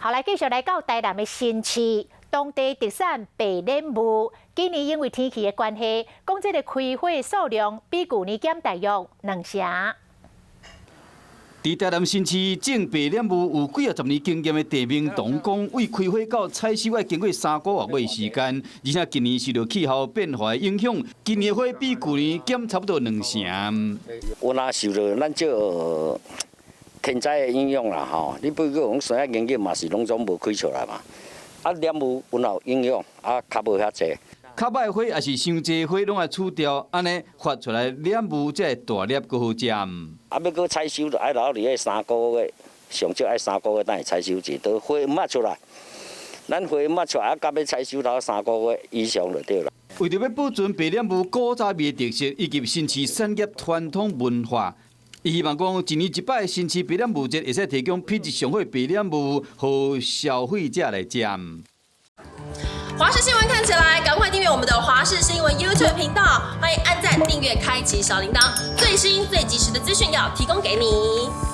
好，来继续来到台南的新市，当地特产白莲雾。今年因为天气的关系，讲这个开花数量比去年减大约2成。伫台南新市种白莲雾有几十年经验的地名同讲，为开花到采收要经过3个月尾的时间，而且今年受到气候变化的影响，今年花比去年减差不多2成。有若受到咱这天灾的影响啦吼，你比如讲山野研究嘛是拢总无开出来嘛，啊莲雾有若有影响，啊较无遐济。较歹花也是伤济花拢爱除掉，安尼发出来莲雾才会大粒搁好食。啊要搁采收，就爱留伫迄3个月，上少爱3个月等会采收一朵花抹出来。咱花抹出来，啊到要采收到3个月以上就对了。为着要保存白莲雾古早味的特色以及新市产业传统文化，伊希望讲一年一摆新市白莲雾节会使提供品质上好的白莲雾，予消费者来食。华视新闻看起来，赶快订阅我们的华视新闻 YouTube 频道，欢迎按赞、订阅、开启小铃铛，最新最及时的资讯要提供给你。